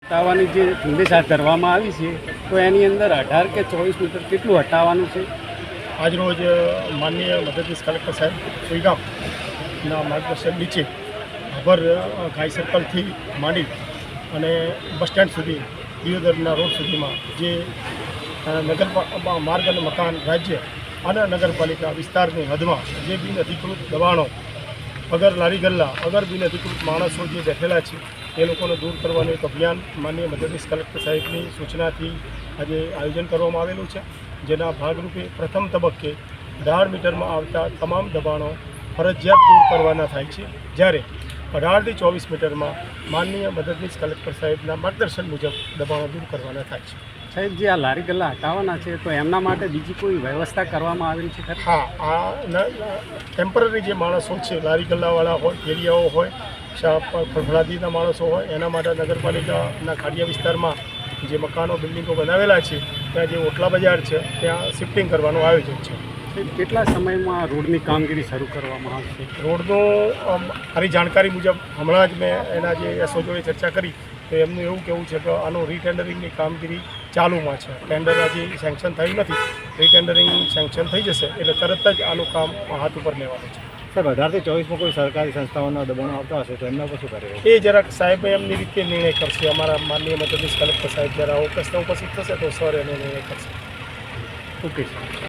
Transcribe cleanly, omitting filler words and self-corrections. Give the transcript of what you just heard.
હટાવવાની જે ઝુંબેશ હાથ ધરવામાં આવી છે તો એની અંદર 18 કે 24 મીટર કેટલું હટાવવાનું છે? આજરોજ માનનીય મદદનીશ કલેક્ટર સાહેબ સુઈગામના માર્ગદર્શન નીચે ભાભર ગાય સર્કલથી માંડી અને બસ સ્ટેન્ડ સુધી દિયોદરના રોડ સુધીમાં જે માર્ગ અને મકાન રાજ્ય અને નગરપાલિકા વિસ્તારની હદમાં જે બિન અધિકૃત દબાણો અગર લારી ગલ્લા અગર બિન અધિકૃત માણસો જે બેઠેલા છે એ લોકોને દૂર કરવાનું એક અભિયાન માનનીય મદદનીશ કલેક્ટર સાહેબની સૂચનાથી આજે આયોજન કરવામાં આવેલું છે, જેના ભાગરૂપે પ્રથમ તબક્કે 18 મીટરમાં આવતા તમામ દબાણો ફરજિયાત દૂર કરવાના થાય છે, જ્યારે 18 થી 24 મીટરમાં માનનીય મદદનીશ કલેક્ટર સાહેબના માર્ગદર્શન મુજબ દબાણો દૂર કરવાના થાય છે. સાહેબ, જે આ લારી ગલ્લા હટાવવાના છે તો એમના માટે બીજી કોઈ વ્યવસ્થા કરવામાં આવેલી છે ખરી? હા, આ ટેમ્પરરી જે માણસો છે, લારી ગલ્લાવાળા હોય, ફેરિયાઓ હોય, ફળફળાદીના માણસો હોય, એના માટે નગરપાલિકાના ખાડિયા વિસ્તારમાં જે મકાનો બિલ્ડિંગો બનાવેલા છે ત્યાં જે ઓટલા બજાર છે ત્યાં શિફ્ટિંગ કરવાનું આયોજન છે. કેટલા સમયમાં રોડની કામગીરી શરૂ કરવામાં આવશે? રોડનો મારી જાણકારી મુજબ હમણાં જ મેં એના જે એસઓ જોડે ચર્ચા કરી તો એમનું એવું કહેવું છે કે આનું રીટેન્ડરિંગની કામગીરી ચાલુમાં છે. ટેન્ડર હજી સેન્કશન થયું નથી. રીટેન્ડરિંગ સેન્કશન થઈ જશે એટલે તરત જ આનું કામ હાથ ઉપર લેવાનું છે. સર, 18 થી 24માં કોઈ સરકારી સંસ્થાઓના દબાણો આવતા હશે તો એમના પર શું કરે? એ જરાક સાહેબ એમની રીતે નિર્ણય કરશે. અમારા માનનીય મદદનીશ કલેક્ટર સાહેબ જ્યારે ઉપસ્થિત થશે તો સર એનો નિર્ણય કરશે. Okay sir.